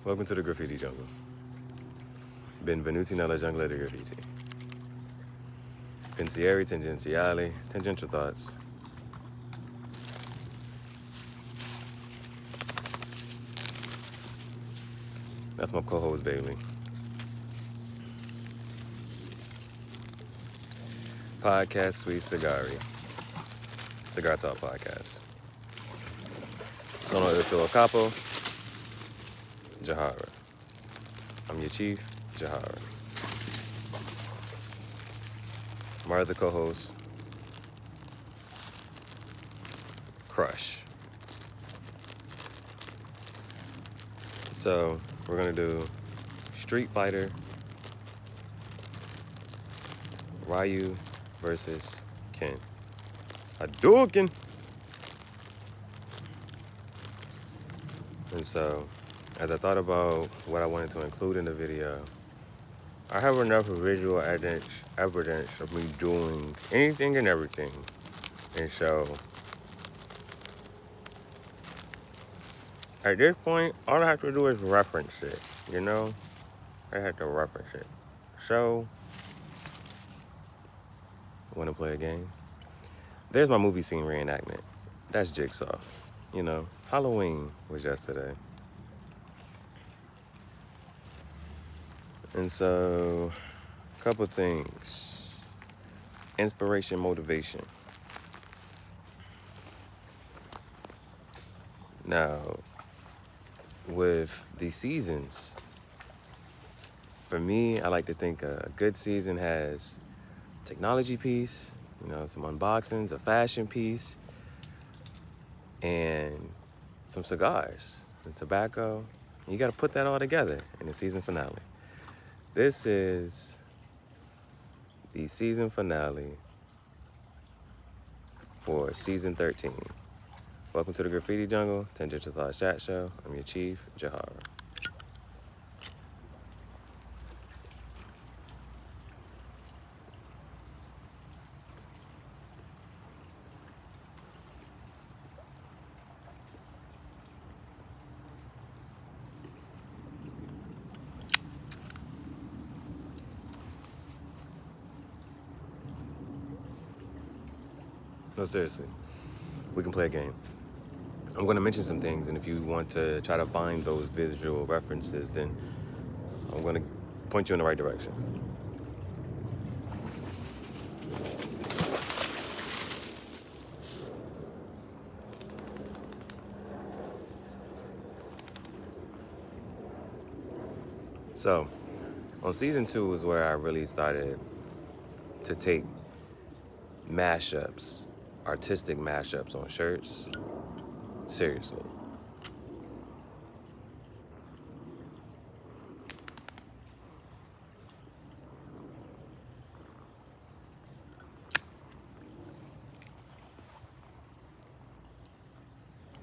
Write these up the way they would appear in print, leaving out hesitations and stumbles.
Welcome to the Graffiti Jungle. Benvenuti nella Jungel di Graffiti. Pensieri tangenziali, tangential thoughts. That's my co-host, Bailey. Podcast Sweet Cigari. Cigar Talk Podcast. Sono il tuo capo, Jahara. I'm your chief, Jahara. My other co-host, Crush. So we're gonna do Street Fighter, Ryu versus Ken. Hadouken! And so, as I thought about what I wanted to include in the video, I have enough visual evidence of me doing anything and everything. And so, at this point, all I have to do is reference it, you know? I have to reference it. So, want to play a game? There's my movie scene reenactment. That's Jigsaw. You know, Halloween was yesterday. And so, a couple things. Inspiration, motivation. Now, with the seasons, for me, I like to think a good season has technology piece, you know, some unboxings, a fashion piece, and some cigars and tobacco. You got to put that all together in the season finale. This is the season finale for season 13. Welcome to the Graffiti Jungle, Tangential Thoughts Chat Show. I'm your chief, Jahara. No, seriously, we can play a game. I'm going to mention some things, and if you want to try to find those visual references, then I'm going to point you in the right direction. So, on season 2 is where I really started to take mashups, artistic mashups on shirts, seriously.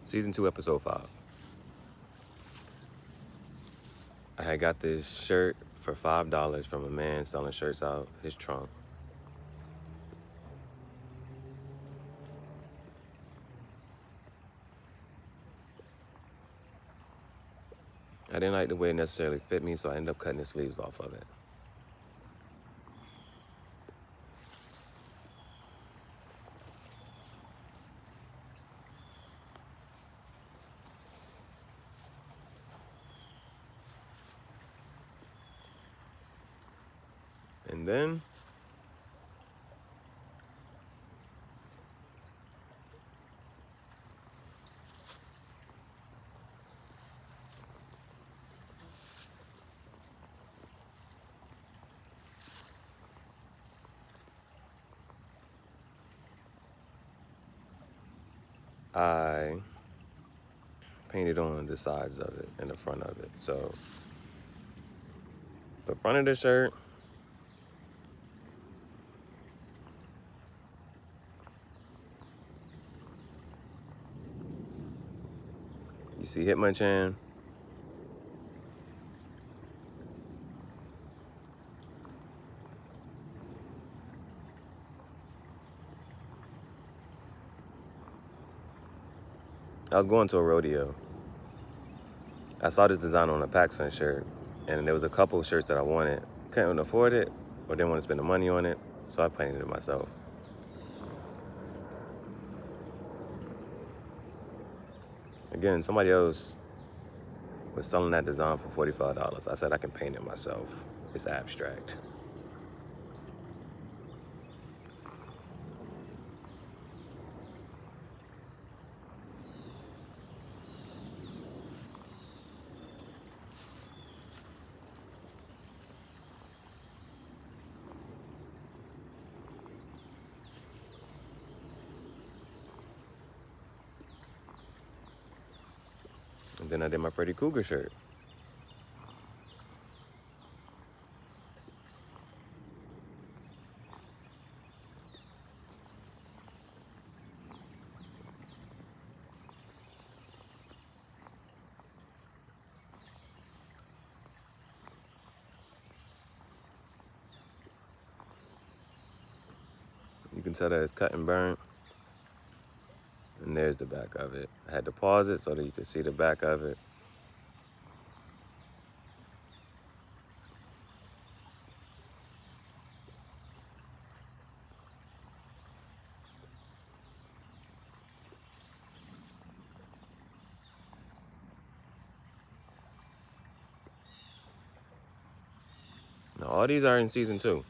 Season 2, episode 5. I had got this shirt for $5 from a man selling shirts out his trunk. I didn't like the way it necessarily fit me, so I ended up cutting the sleeves off of it. And then I painted on the sides of it and the front of it. So the front of the shirt, you see Hitmonchan. I was going to a rodeo. I saw this design on a PacSun shirt, and there was a couple shirts that I wanted. Couldn't afford it, or didn't want to spend the money on it, so I painted it myself. Again, somebody else was selling that design for $45. I said I can paint it myself. It's abstract. And then I did my Freddy Krueger shirt. You can tell that it's cut and burnt. And there's the back of it. I had to pause it so that you could see the back of it. Now, all these are in season 2.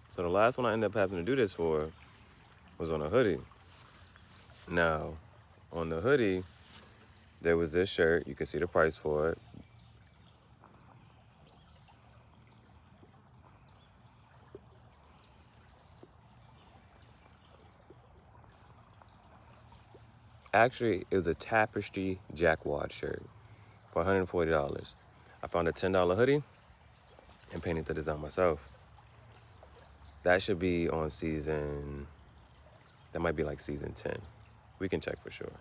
So the last one I ended up having to do this for was on a hoodie. Now, on the hoodie, there was this shirt. You can see the price for it. Actually, it was a tapestry jacquard shirt for $140. I found a $10 hoodie and painted the design myself. That should be on season, that might be like season 10. We can check for sure.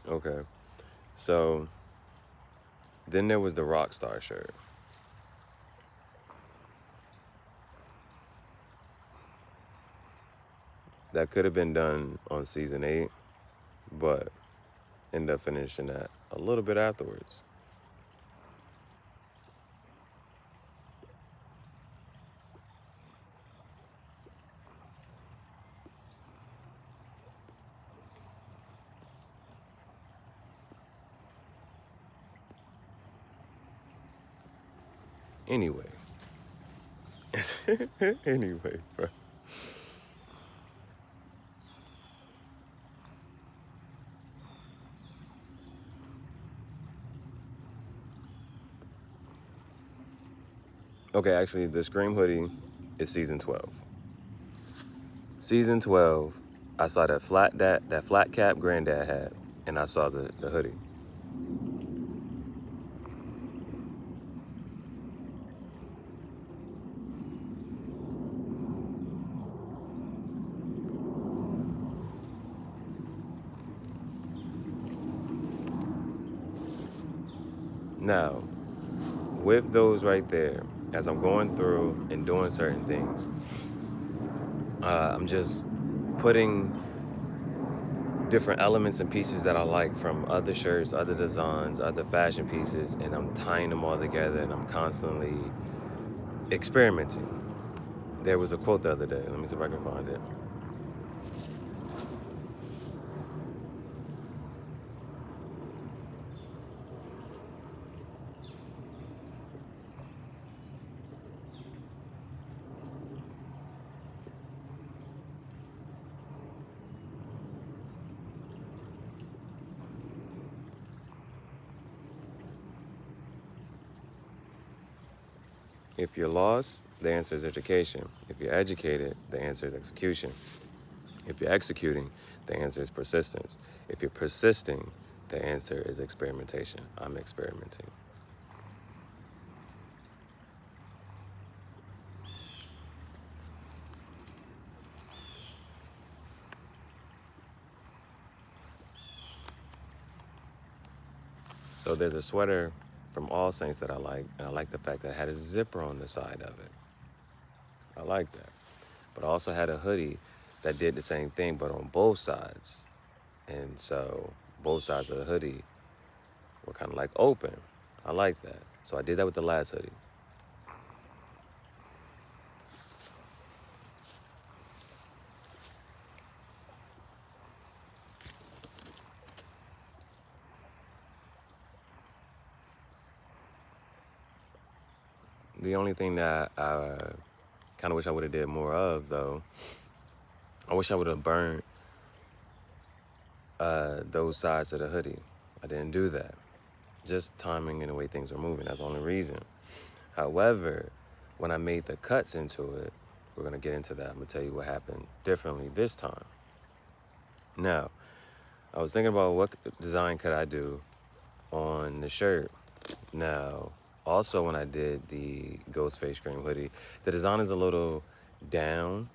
Okay, so then there was the Rockstar shirt. That could have been done on season 8, but ended up finishing that a little bit afterwards. Anyway. Anyway, bro. Okay, actually, the Scream hoodie is season 12. Season 12, I saw that flat cap granddad had, and I saw the hoodie. Now, with those right there, as I'm going through and doing certain things, I'm just putting different elements and pieces that I like from other shirts, other designs, other fashion pieces, and I'm tying them all together, and I'm constantly experimenting. There was a quote the other day. Let me see if I can find it. If you're lost, the answer is education. If you're educated, the answer is execution. If you're executing, the answer is persistence. If you're persisting, the answer is experimentation. I'm experimenting. So there's a sweater from All Saints that I like, and I like the fact that it had a zipper on the side of it. I like that. But I also had a hoodie that did the same thing, but on both sides. And so both sides of the hoodie were kind of like open. I like that. So I did that with the last hoodie. The only thing that I kind of wish I would have did more of, though, I wish I would have burned those sides of the hoodie. I didn't do that. Just timing and the way things were moving. That's the only reason. However, when I made the cuts into it, we're going to get into that. I'm going to tell you what happened differently this time. Now, I was thinking about what design could I do on the shirt. Now, also when I did the Ghost Face Cream hoodie, the design is a little down,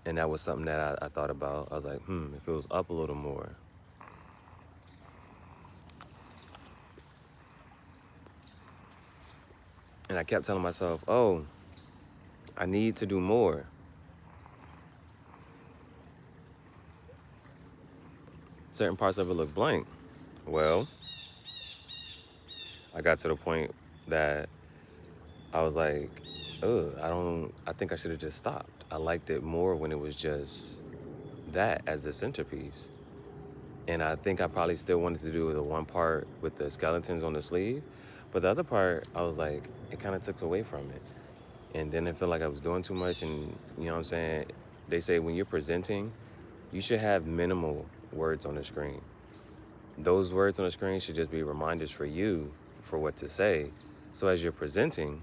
and that was something that I thought about. I was like, if it was up a little more. And I kept telling myself, oh, I need to do more. Certain parts of it look blank. Well, I got to the point that I was like, I think I should have just stopped. I liked it more when it was just that as the centerpiece. And I think I probably still wanted to do the one part with the skeletons on the sleeve. But the other part, I was like, it kind of took away from it. And then it felt like I was doing too much. And you know what I'm saying? They say when you're presenting, you should have minimal words on the screen. Those words on the screen should just be reminders for you for what to say. So as you're presenting,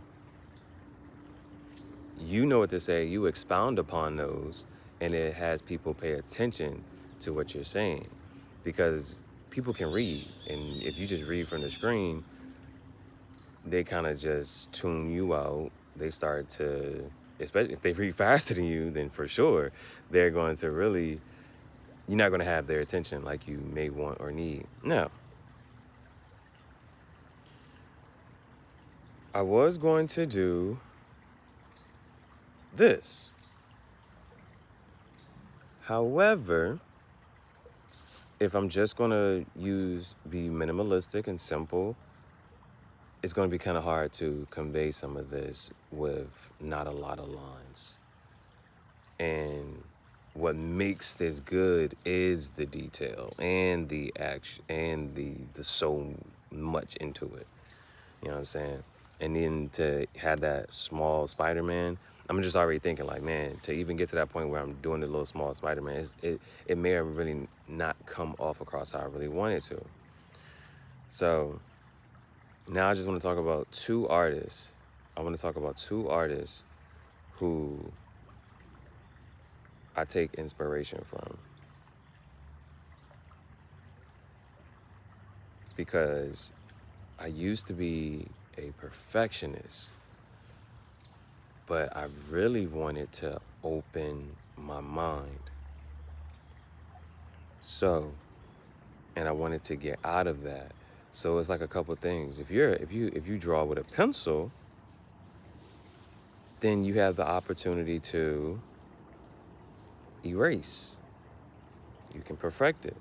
you know what to say, you expound upon those, and it has people pay attention to what you're saying. Because people can read, and if you just read from the screen, they kind of just tune you out. They start to, especially if they read faster than you, then for sure, they're going to really, you're not going to have their attention like you may want or need. Now, I was going to do this. However, if I'm just going to be minimalistic and simple, it's going to be kind of hard to convey some of this with not a lot of lines. And what makes this good is the detail and the action and the so much into it. You know what I'm saying? And then to have that small Spider-Man, I'm just already thinking like, man, to even get to that point where I'm doing the little small Spider-Man, it may have really not come off across how I really wanted to. So now I just want to talk about two artists. I want to talk about two artists who I take inspiration from. Because I used to be a perfectionist, but I really wanted to open my mind. So, and I wanted to get out of that. So it's like a couple things. If you draw with a pencil, then you have the opportunity to erase. You can perfect it.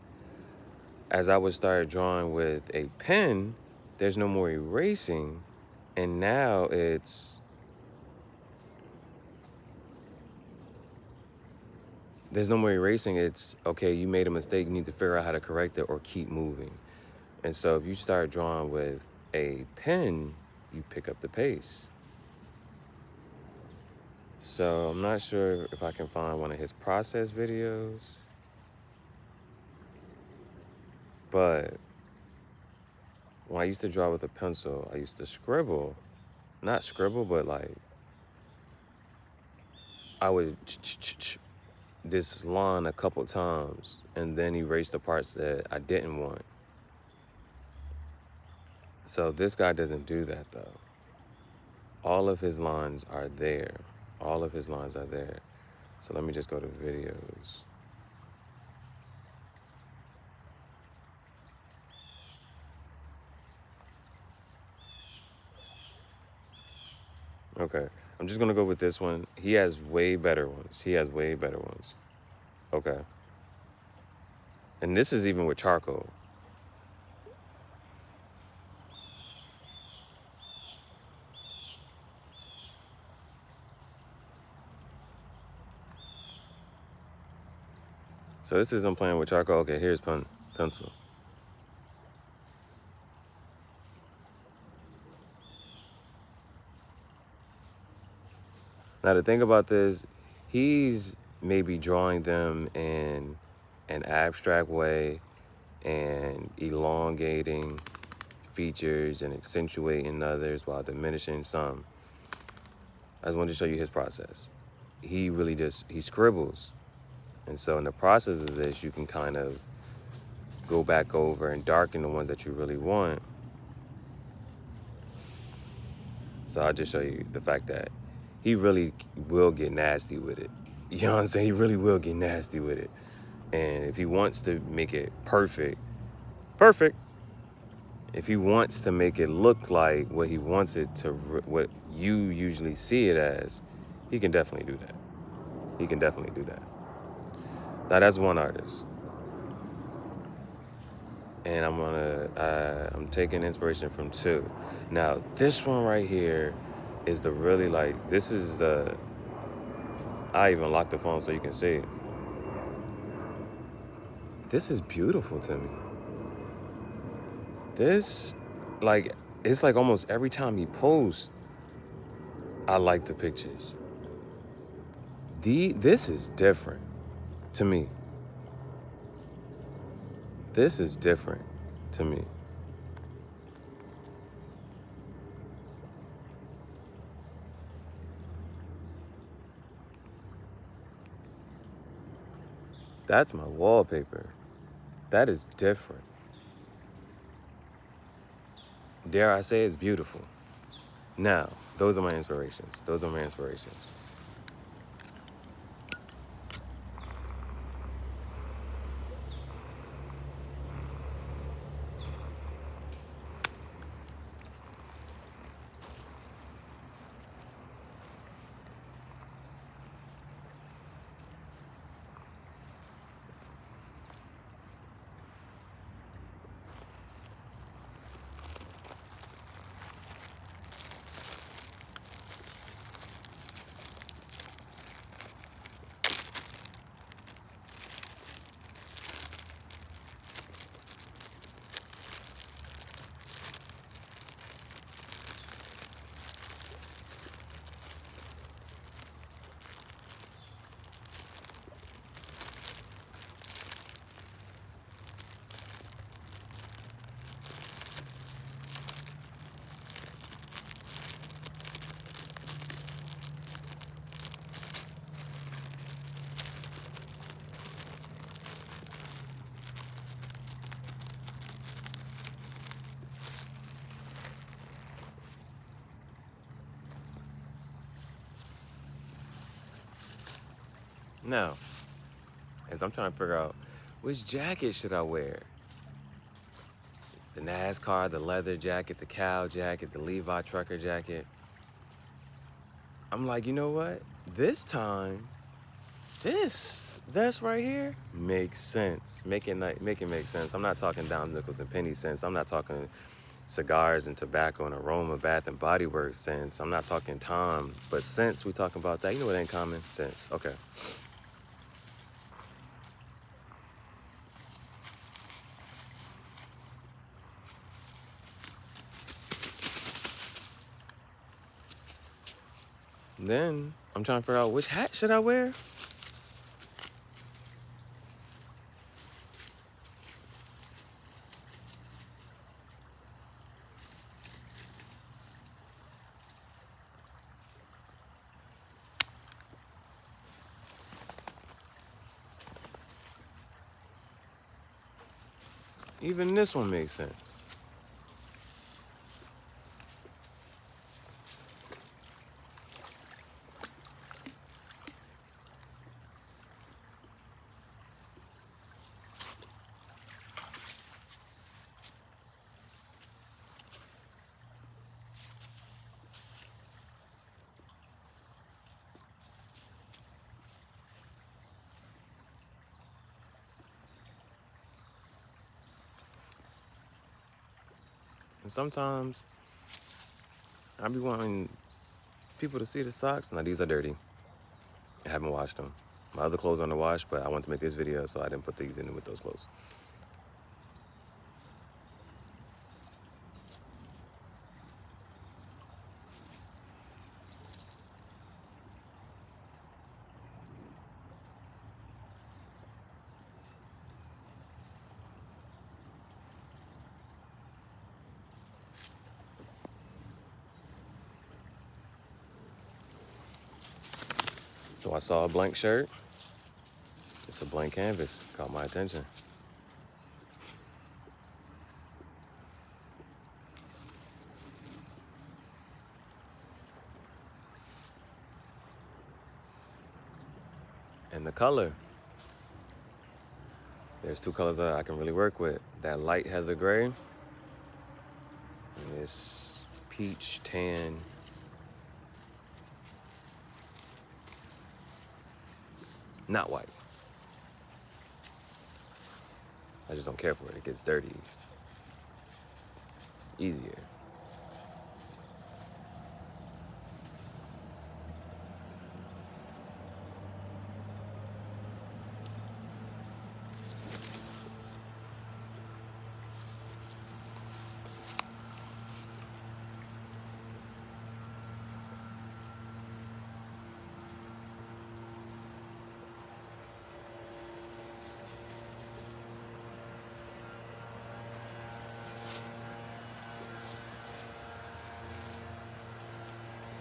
As I would start drawing with a pen, there's no more erasing, and now there's no more erasing. It's, okay, you made a mistake, you need to figure out how to correct it or keep moving. And so if you start drawing with a pen, you pick up the pace. So I'm not sure if I can find one of his process videos, but when I used to draw with a pencil, I used to scribble, not scribble, but like I would this line a couple times and then erase the parts that I didn't want. So this guy doesn't do that though. All of his lines are there. All of his lines are there. So let me just go to videos. Okay, I'm just gonna go with this one. He has way better ones. He has way better ones. Okay. And this is even with charcoal. So this is them playing with charcoal. Okay, here's pencil. Now the thing about this, he's maybe drawing them in an abstract way and elongating features and accentuating others while diminishing some. I just wanted to show you his process. He really he scribbles. And so in the process of this, you can kind of go back over and darken the ones that you really want. So I'll just show you the fact that he really will get nasty with it. You know what I'm saying? He really will get nasty with it. And if he wants to make it perfect. If he wants to make it look like what he wants it to, what you usually see it as, he can definitely do that. He can definitely do that. Now that's one artist. And I'm taking inspiration from two. Now this one right here is the really like, this is the, I even locked the phone so you can see it. This is beautiful to me. This, like, it's like almost every time he posts, I like the pictures. This is different to me. This is different to me. That's my wallpaper. That is different. Dare I say it's beautiful. Now, those are my inspirations. Those are my inspirations. Now, as I'm trying to figure out which jacket should I wear? The NASCAR, the leather jacket, the cow jacket, the Levi trucker jacket. I'm like, you know what? This time, this right here makes sense. Make it make sense. I'm not talking Dime, nickels, and penny sense. I'm not talking cigars and tobacco and aroma, Bath and Body Works sense. I'm not talking time, but sense, we talking about that. You know what ain't common sense. Okay. Then I'm trying to figure out which hat should I wear? Even this one makes sense. And sometimes I be wanting people to see the socks. Now these are dirty. I haven't washed them. My other clothes are on the wash, but I wanted to make this video, so I didn't put these in with those clothes. So I saw a blank shirt. It's a blank canvas. Caught my attention. And the color. There's two colors that I can really work with. That light heather gray and this peach tan. Not white. I just don't care for it. It gets dirty easier.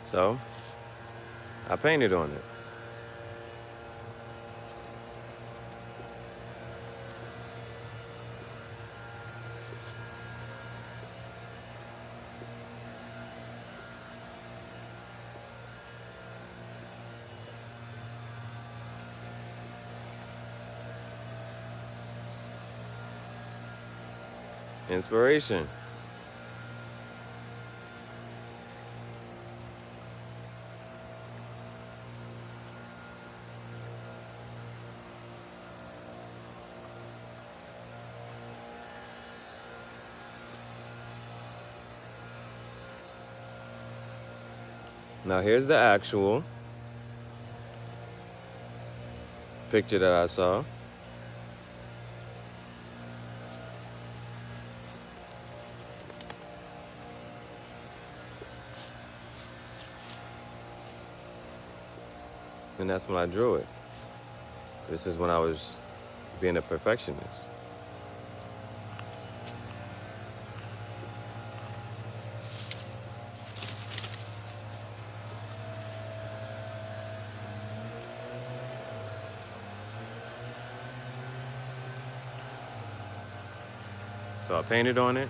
So I painted on it. Inspiration. Now here's the actual picture that I saw. And that's when I drew it. This is when I was being a perfectionist. So I painted on it.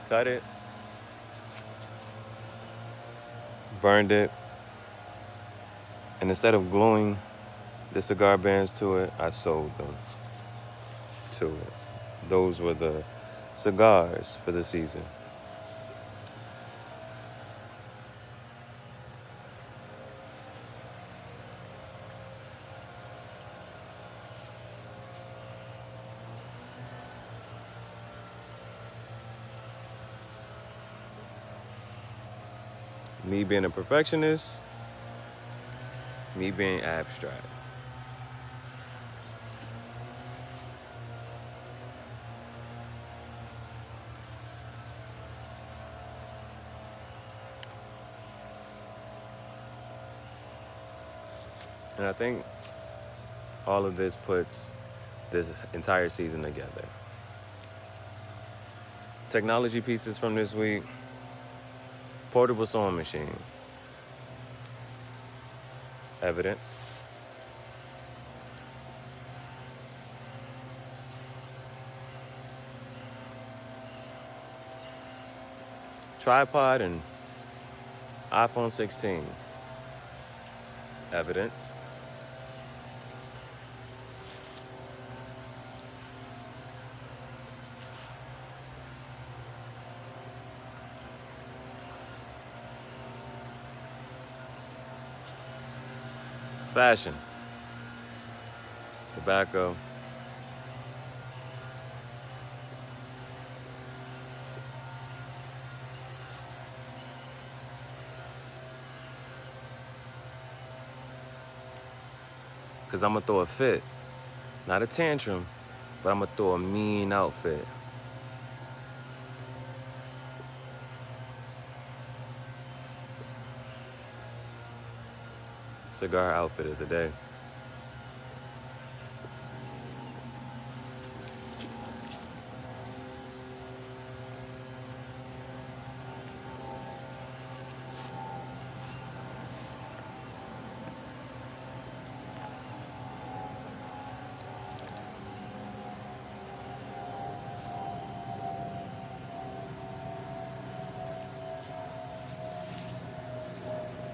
Cut it. Burned it. And instead of gluing the cigar bands to it, I sewed them to it. Those were the cigars for the season. Me being a perfectionist, me being abstract. And I think all of this puts this entire season together. Technology pieces from this week. Portable sewing machine. Evidence. Tripod and iPhone 16. Evidence. Fashion. Tobacco. Because I'm going to throw a fit. Not a tantrum, but I'm going to throw a mean outfit. Cigar outfit of the day.